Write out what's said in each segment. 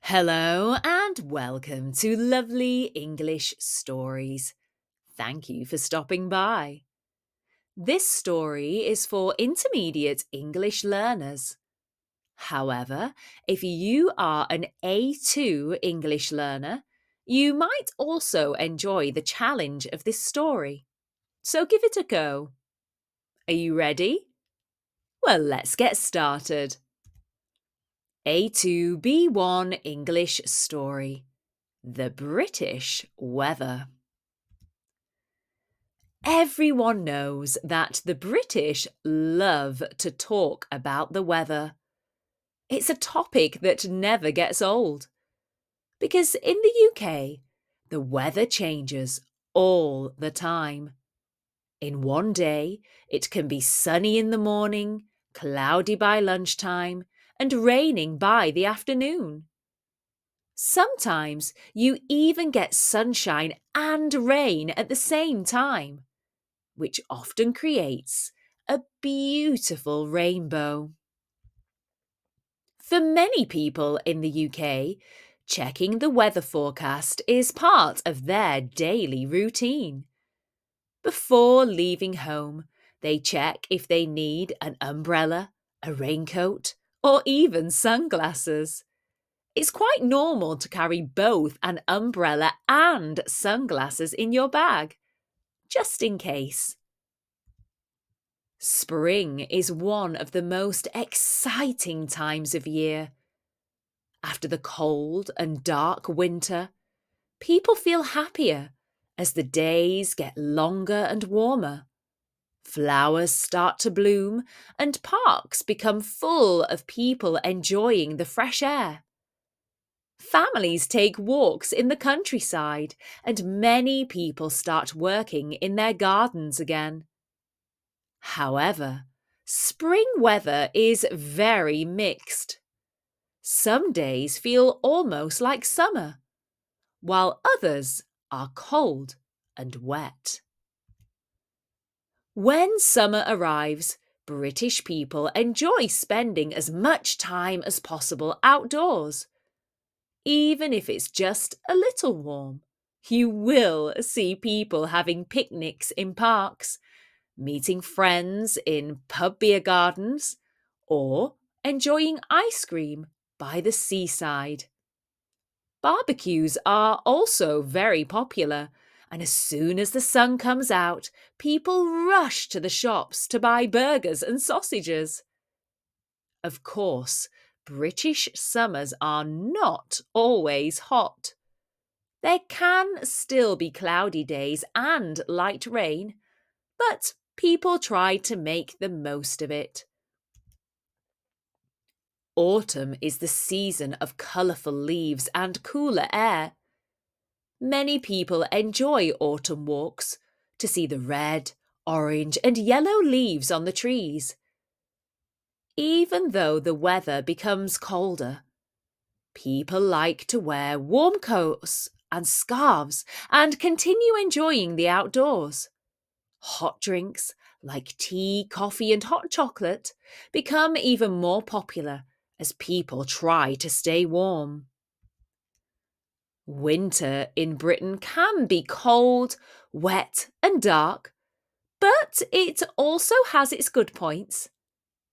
Hello and welcome to Lovely English Stories. Thank you for stopping by. This story is for intermediate English learners. However, if you are an A2 English learner, you might also enjoy the challenge of this story. So give it a go. Are you ready? Well, let's get started. A2 B1 English Story. The British weather. Everyone knows that the British love to talk about the weather. It's a topic that never gets old. Because in the UK, the weather changes all the time. In one day, it can be sunny in the morning, cloudy by lunchtime, and raining by the afternoon. Sometimes you even get sunshine and rain at the same time, which often creates a beautiful rainbow. For many people in the UK, checking the weather forecast is part of their daily routine. Before leaving home, they check if they need an umbrella, a raincoat, or even sunglasses. It's quite normal to carry both an umbrella and sunglasses in your bag, just in case. Spring is one of the most exciting times of year. After the cold and dark winter, people feel happier as the days get longer and warmer. Flowers start to bloom and parks become full of people enjoying the fresh air. Families take walks in the countryside, and many people start working in their gardens again. However, spring weather is very mixed. Some days feel almost like summer, while others are cold and wet. When summer arrives, British people enjoy spending as much time as possible outdoors. Even if it's just a little warm, you will see people having picnics in parks, meeting friends in pub beer gardens, or enjoying ice cream by the seaside. Barbecues are also very popular, and as soon as the sun comes out, people rush to the shops to buy burgers and sausages. Of course, British summers are not always hot. There can still be cloudy days and light rain, but people try to make the most of it. Autumn is the season of colourful leaves and cooler air. Many people enjoy autumn walks to see the red, orange, and yellow leaves on the trees. Even though the weather becomes colder, people like to wear warm coats and scarves and continue enjoying the outdoors. Hot drinks like tea, coffee, and hot chocolate become even more popular as people try to stay warm. Winter in Britain can be cold, wet, and dark, but it also has its good points.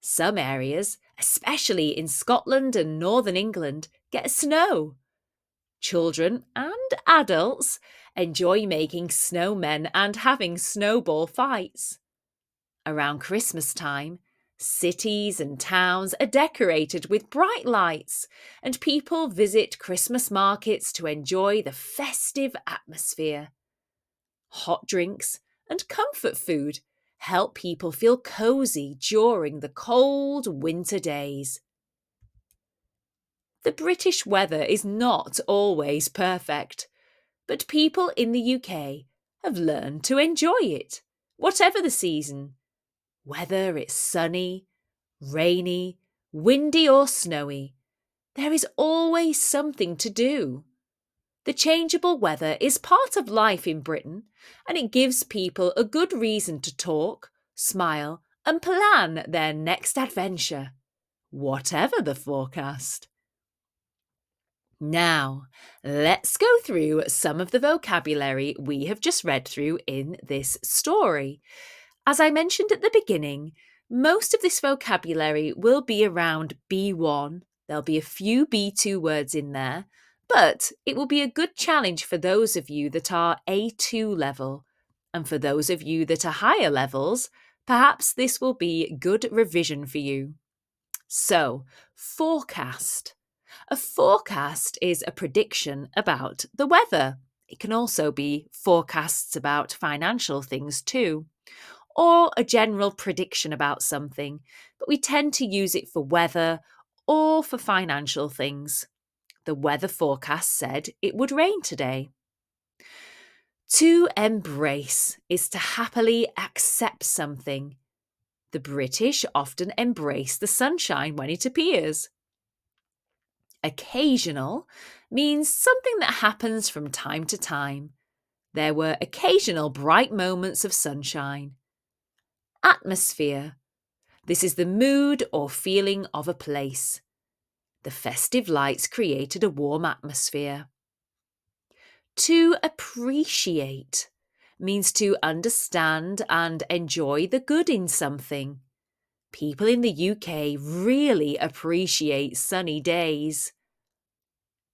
Some areas, especially in Scotland and northern England, get snow. Children and adults enjoy making snowmen and having snowball fights. Around Christmas time, cities and towns are decorated with bright lights, and people visit Christmas markets to enjoy the festive atmosphere. Hot drinks and comfort food help people feel cosy during the cold winter days. The British weather is not always perfect, but people in the UK have learned to enjoy it, whatever the season. Whether it's sunny, rainy, windy, or snowy, there is always something to do. The changeable weather is part of life in Britain, and it gives people a good reason to talk, smile, and plan their next adventure, whatever the forecast. Now, let's go through some of the vocabulary we have just read through in this story. As I mentioned at the beginning, most of this vocabulary will be around B1. There'll be a few B2 words in there, but it will be a good challenge for those of you that are A2 level. And for those of you that are higher levels, perhaps this will be good revision for you. So, forecast. A forecast is a prediction about the weather. It can also be forecasts about financial things too, or a general prediction about something, but we tend to use it for weather or for financial things. The weather forecast said it would rain today. To embrace is to happily accept something. The British often embrace the sunshine when it appears. Occasional means something that happens from time to time. There were occasional bright moments of sunshine. Atmosphere. This is the mood or feeling of a place. The festive lights created a warm atmosphere. To appreciate means to understand and enjoy the good in something. People in the UK really appreciate sunny days.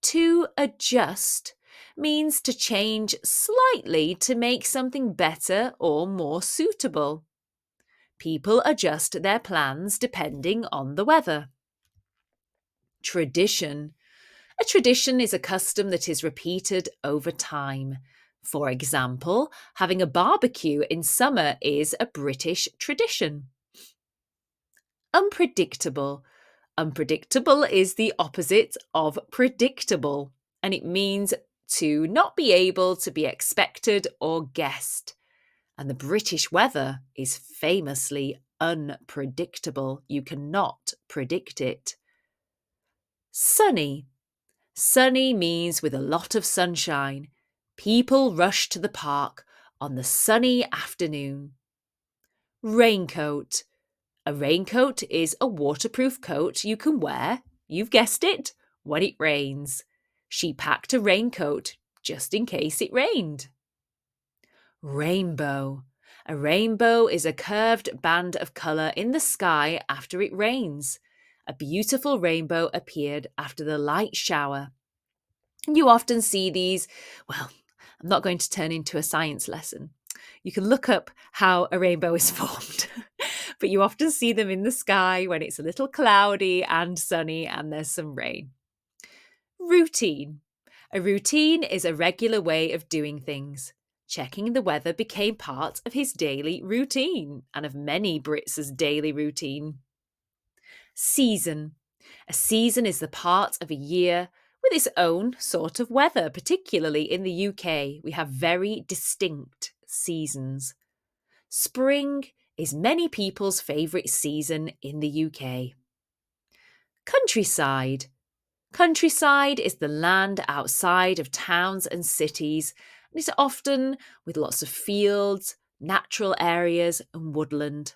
To adjust means to change slightly to make something better or more suitable. People adjust their plans depending on the weather. Tradition. A tradition is a custom that is repeated over time. For example, having a barbecue in summer is a British tradition. Unpredictable. Unpredictable is the opposite of predictable, and it means to not be able to be expected or guessed. And the British weather is famously unpredictable. You cannot predict it. Sunny. Sunny means with a lot of sunshine. People rush to the park on the sunny afternoon. Raincoat. A raincoat is a waterproof coat you can wear, you've guessed it, when it rains. She packed a raincoat just in case it rained. Rainbow. A rainbow is a curved band of colour in the sky after it rains. A beautiful rainbow appeared after the light shower. You often see these, well, I'm not going to turn into a science lesson. You can look up how a rainbow is formed, but you often see them in the sky when it's a little cloudy and sunny and there's some rain. Routine. A routine is a regular way of doing things. Checking the weather became part of his daily routine and of many Brits' daily routine. Season. A season is the part of a year with its own sort of weather, particularly in the UK. We have very distinct seasons. Spring is many people's favourite season in the UK. Countryside. Countryside is the land outside of towns and cities, and it's often with lots of fields, natural areas, and woodland.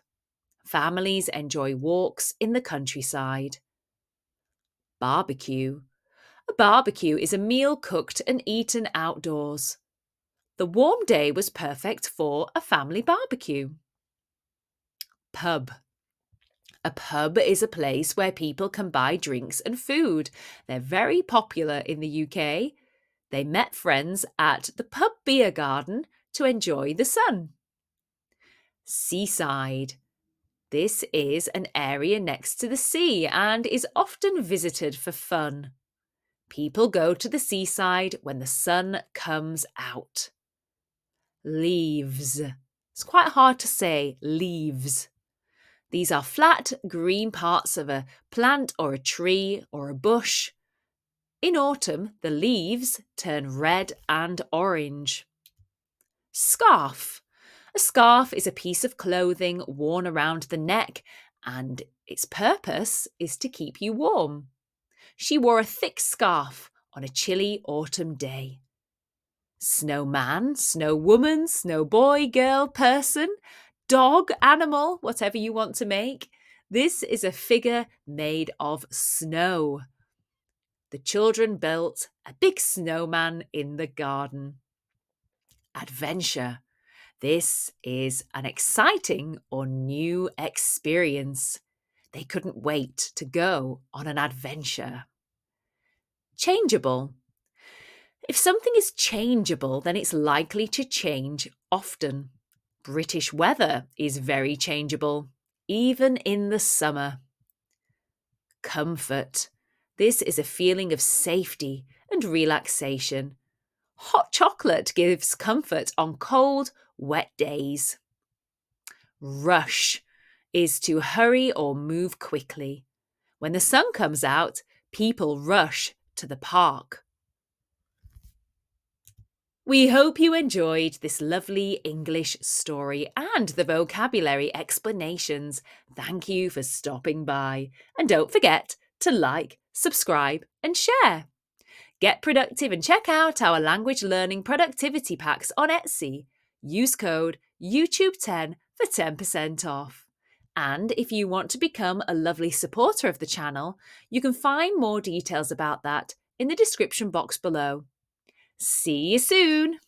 Families enjoy walks in the countryside. Barbecue. A barbecue is a meal cooked and eaten outdoors. The warm day was perfect for a family barbecue. Pub. A pub is a place where people can buy drinks and food. They're very popular in the UK. They met friends at the pub beer garden to enjoy the sun. Seaside. This is an area next to the sea and is often visited for fun. People go to the seaside when the sun comes out. Leaves. It's quite hard to say, leaves. These are flat, green parts of a plant or a tree or a bush. In autumn, the leaves turn red and orange. Scarf. A scarf is a piece of clothing worn around the neck, and its purpose is to keep you warm. She wore a thick scarf on a chilly autumn day. Snowman, snowwoman, snowboy, girl, person, dog, animal, whatever you want to make. This is a figure made of snow. The children built a big snowman in the garden. Adventure. This is an exciting or new experience. They couldn't wait to go on an adventure. Changeable. If something is changeable, then it's likely to change often. British weather is very changeable, even in the summer. Comfort. This is a feeling of safety and relaxation. Hot chocolate gives comfort on cold, wet days. Rush is to hurry or move quickly. When the sun comes out, people rush to the park. We hope you enjoyed this lovely English story and the vocabulary explanations. Thank you for stopping by. And don't forget to like, subscribe and share. Get productive and check out our language learning productivity packs on Etsy. Use code YouTube10 for 10% off. And if you want to become a lovely supporter of the channel, you can find more details about that in the description box below. See you soon!